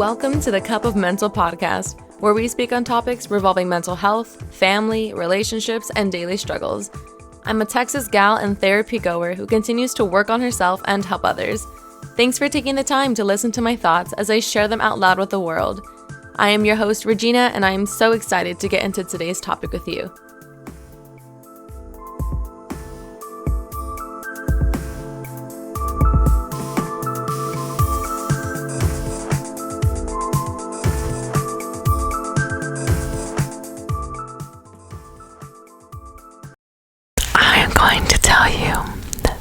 Welcome to the Cup of Mental podcast, where we speak on topics revolving mental health, family, relationships, and daily struggles. I'm a Texas gal and therapy goer who continues to work on herself and help others. Thanks for taking the time to listen to my thoughts as I share them out loud with the world. I am your host, Regina, and I am so excited to get into today's topic with you. Going to tell you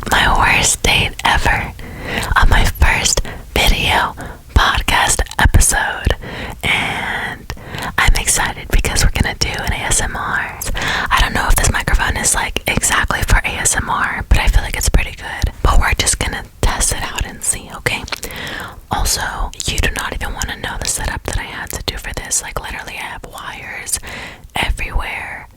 my worst date ever on my first video podcast episode, and I'm excited because we're gonna do an ASMR. I don't know if this microphone is like exactly for ASMR, but I feel like it's pretty good, but we're just gonna test it out and see, okay? Also, you do not even want to know the setup that I had to do for this. Like, literally I have wires everywhere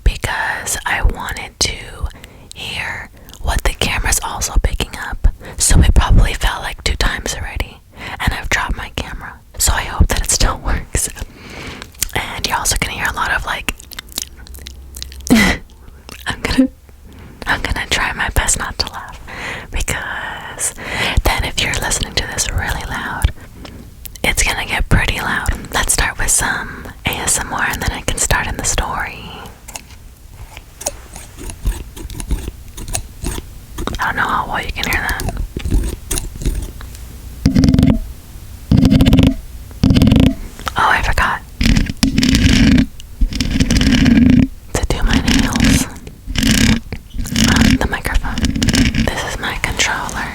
because I wanted to hear what the camera's also picking up. So it probably felt like 2 times already, and I've dropped my camera, so I hope that it still works. And you're also gonna hear a lot of like I'm gonna try my best not to laugh, because then if you're listening to this really loud, it's gonna get pretty loud. Let's start with some ASMR and then I can start in the story. I don't know how well you can hear that. Oh, I forgot to do my nails on the microphone. This is my controller.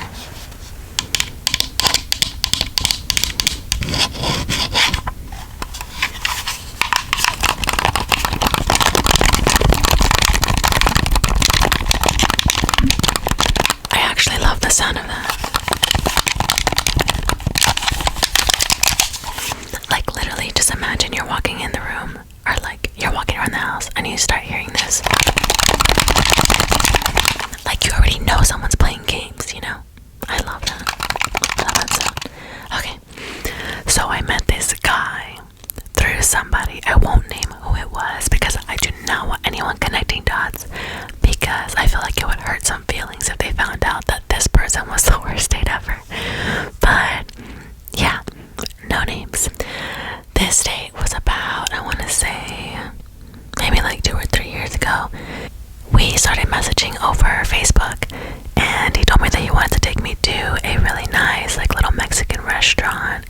I love the sound of that. Like, literally, just imagine you're walking in the room, or like you're walking around the house and you start hearing this. Like, you already know someone's playing games, you know? I love that. I love that sound. Okay, so I met this guy through somebody. I won't name who it was because I do not want anyone connecting dots, because I feel like it would hurt some feelings if they found out that this person was the worst date ever. But yeah, no names. This date was about, I want to say, maybe like 2 or 3 years ago. We started messaging over Facebook, and he told me that he wanted to take me to a really nice, like, little Mexican restaurant,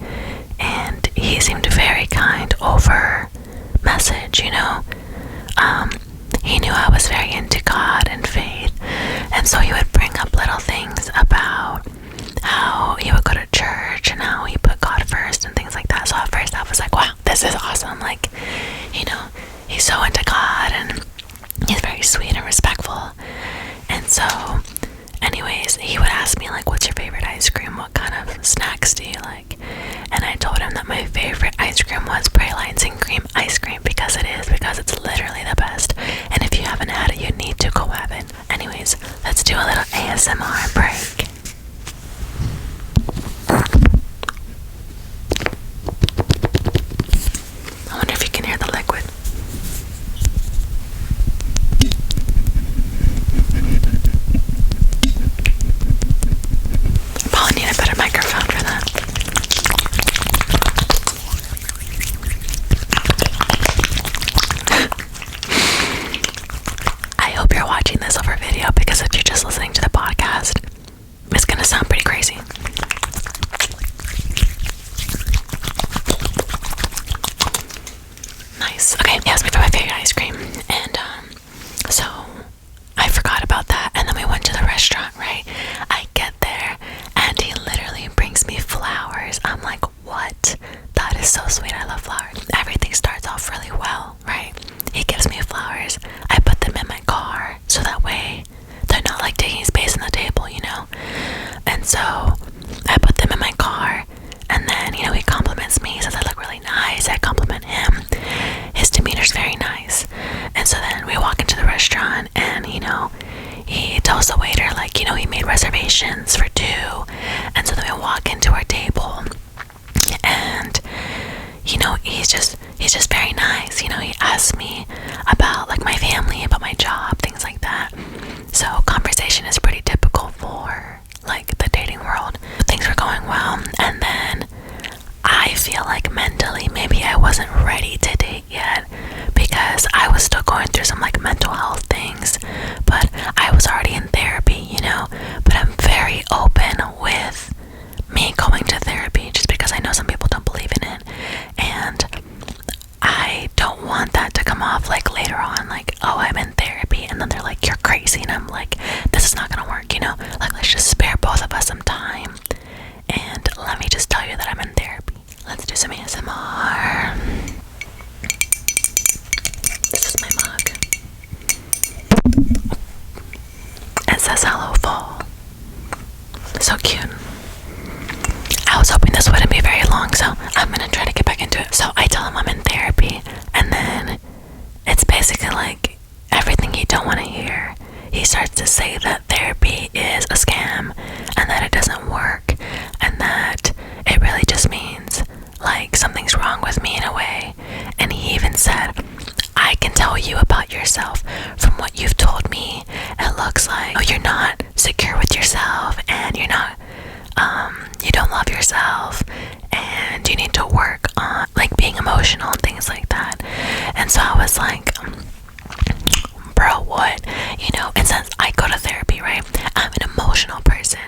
and he seemed very kind over message, you know. He knew I was very into God and faith, and so he would bring up little things about how he would go to church and how he put God first and things like that. So at first I was like, wow, this is awesome. Like, you know, he's so into God and he's very sweet and respectful. And so anyways, he would ask me, like, what's your favorite ice cream? What kind of snacks do you like? And I told him that my favorite ice cream was pralines and cream ice cream, because it's literally the best. And if you haven't had it, you need to go have it. Anyways, let's do a little ASMR break. I wonder if you can hear the liquid. Probably need a better microphone for that. I hope you're watching this over video, because if you're just listening to the podcast, it's gonna sound pretty crazy. Nice. Okay, he asked me for my favorite ice cream, and so I forgot about that, and then we went to the restaurant, right? I get there, and he literally brings me flowers. I'm like, what? That is so sweet. I love flowers. Everything starts off really well, right? He gives me flowers. I put them in my car, so that way they're not like taking space on the table, you know? And so I put them in my car, and then, you know, he compliments me. He says I look really nice. I compliment him. His demeanor's very nice. And so then we walk into the restaurant, and, you know, he tells the waiter, like, you know, he made reservations for 2. And so then we walk into our table, and It says hello fall. So cute. I was hoping this wouldn't be very long, so I'm gonna try to get back into it. So I tell him I'm in therapy, and then it's basically like everything he don't want to hear. He starts to say that therapy is a scam, and that it doesn't work, and that it really just means like something's wrong with me in a way. And he even said, I can tell you about yourself from what you've told me. It looks like, oh, you're not secure with yourself, and you're not you don't love yourself, and you need to work on like being emotional and things like that. And so I was like, bro, what? And since I go to therapy, right, I'm an emotional person,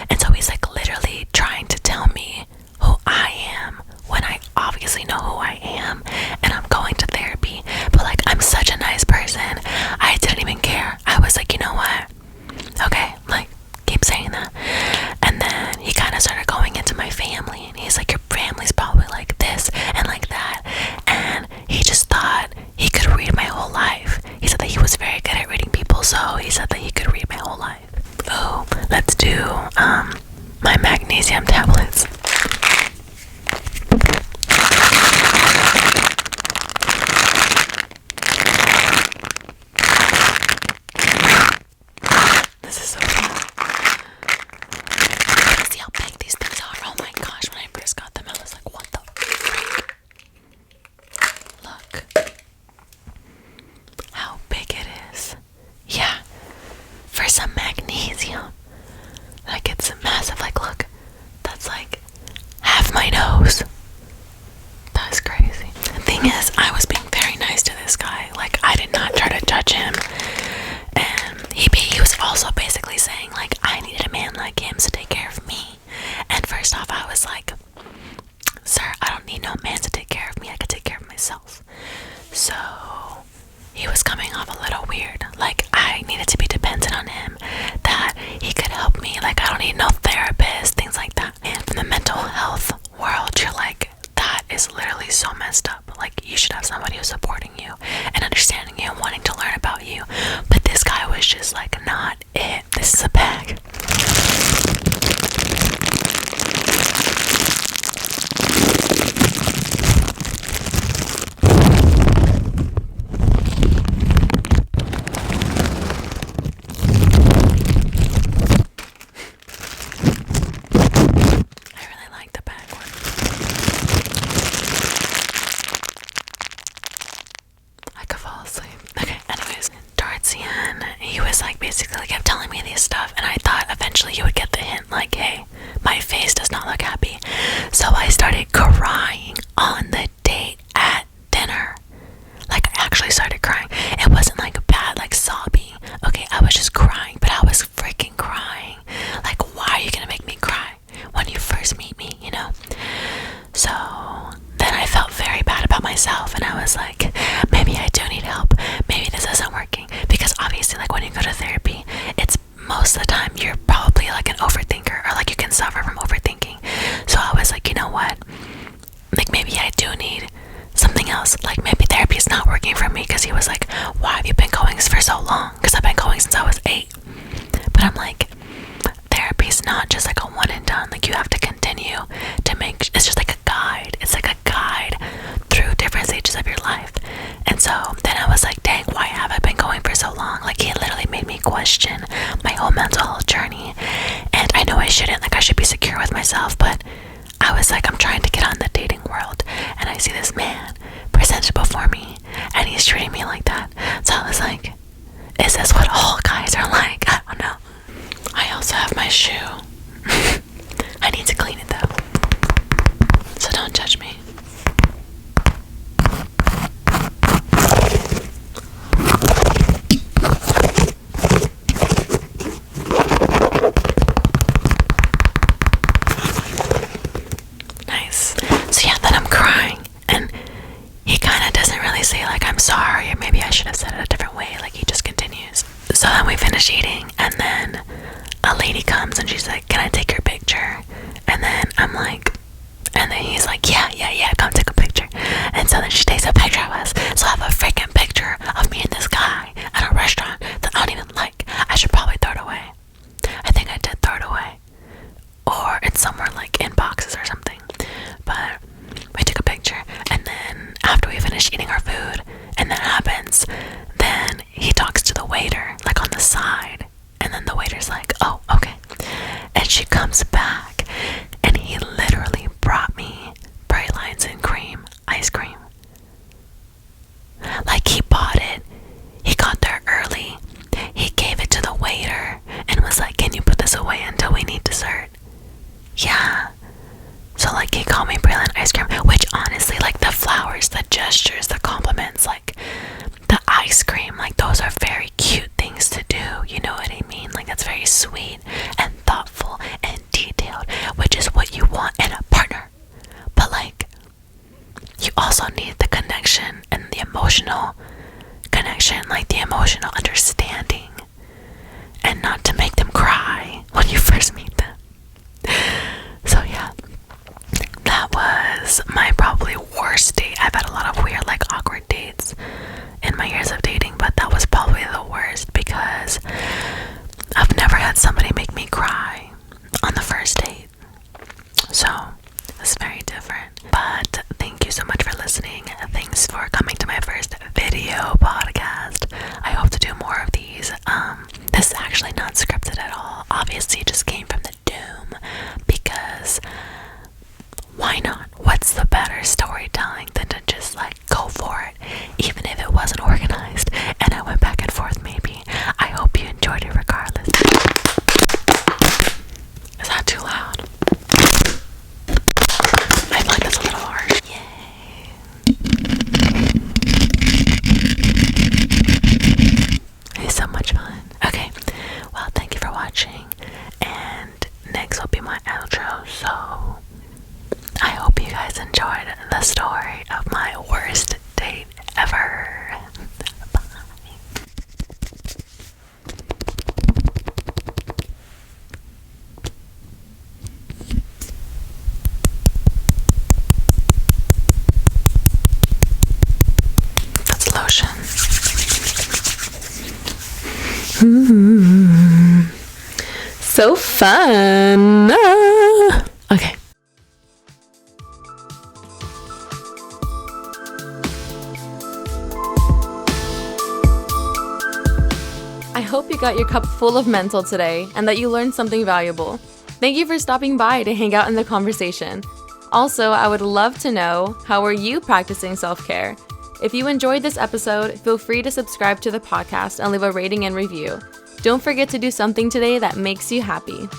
and so he's like literally trying to tell me who I am when I obviously know who I am, and I'm going to therapy. But like, I'm such a nice person, I didn't even care. I was like, you know what, okay, like, keep saying that. And then he kind of started going into my family, and he's like, your family's probably like this and like that, and he just thought he could read my whole life. He said that he was very good at reading people, so he said that he could read my whole life. Oh, let's do my magnesium tablets. This is so fun. See how big these things are? Oh my gosh, when I first got them, I was like, what the freak? Look how big it is. Yeah, for some magnesium. Like, it's massive. Like, look, that's like half my nose. That's crazy. The thing is, I was being very nice to this guy. Like, I did not try to judge him. And he was also basically saying, like, I needed a man like him to take care of me. And first off, I was like, sir, I don't need no man to take care of me. I could take care of myself. So he was coming off a little weird. Like, I needed to be dependent on him, that he could help me. Like, I don't need no therapist, things like that. And from the mental health world, you're like, that is literally so messed up. Like, you should have somebody who's supporting you and understanding you and wanting to learn about you. But this guy was just like, not it. This is a bag. Basically kept telling me this stuff, and I thought eventually you would get the hint, like, hey, my face does not look happy. So I started crying on the date at dinner. Like, I actually started crying. It wasn't like bad, like sobbing. Okay, I was just crying, but I was freaking crying. Like, why are you gonna make me cry when you first meet me, So then I felt very bad about myself, and I was like, maybe I do need help. Maybe this isn't working. Because obviously, like, when you go to therapy, it's most of the time you're probably like an overthinker, or like you can suffer from overthinking. So I was like, you know what? Like, maybe I do need something else. Like, maybe therapy is not working for me. Because he was like, why have you been going for so long? Because I've been going since I was 8. But I'm like, therapy is not just like a one and done. Like, you have to continue to make, it's just like a guide. It's like a guide through different stages of your life. And so then I was like, dang, why have I been going for so long? Like, he literally made me question my whole mental health journey. And I know I shouldn't, like, I should be secure with myself, but I was like, I'm trying to get on the dating world, and I see this man presented before me, and he's treating me like that. So I was like, is this what all guys are like? I don't know. I also have my shoe. I need to clean it though, so don't judge me. Nice. So yeah, then I'm crying, and he kind of doesn't really say like, I'm sorry, or maybe I should have said it a different way. Like, he just continues. So then we finish eating, and then a lady comes and she's like, can I take your picture? And then I'm like, and then he's like, yeah, come take a picture. And so then she takes a picture of us. So I have a freaking picture of me and this guy at a restaurant that I don't waiter, like on the side. And then the waiter's like, oh, okay. And she comes back, and he literally brought me pralines and cream, ice cream. Like, he bought it. He got there early. He gave it to the waiter and was like, can you put this away until we need dessert? Yeah. So, like, he got me praline ice cream, which honestly, like, the flowers, the gestures, the compliments, like, the ice cream, like, those are very cute things to do. You know what I mean? Like, that's very sweet and thoughtful and detailed, which is what you want in a partner. But, like, you also need the connection and the emotional connection, like the emotional understanding, and not to make them cry when you first meet them. So yeah, that was my probably worst date. I've had a lot of weird, like, awkward dates in my years of dating, but that was probably the worst because I've never had somebody make me cry on the first date. So it's very different. But thank you so much for listening. Thanks for coming to my first video podcast. I hope to do more of these. This is actually not scripted at all. Obviously, it just came from the doom because why not? What's the better storytelling than to just, like, go for it, even if it wasn't organized and I went back and forth maybe. I hope you enjoyed it regardless. Is that too loud? I feel like that's a little harsh. Yay. It's so much fun. Okay, well, thank you for watching, and next will be my outro, so I hope you guys enjoyed the story of my worst date ever. Bye. That's lotion. So fun. Okay. I hope you got your cup full of mental today and that you learned something valuable. Thank you for stopping by to hang out in the conversation. Also, I would love to know, how are you practicing self-care? If you enjoyed this episode, feel free to subscribe to the podcast and leave a rating and review. Don't forget to do something today that makes you happy.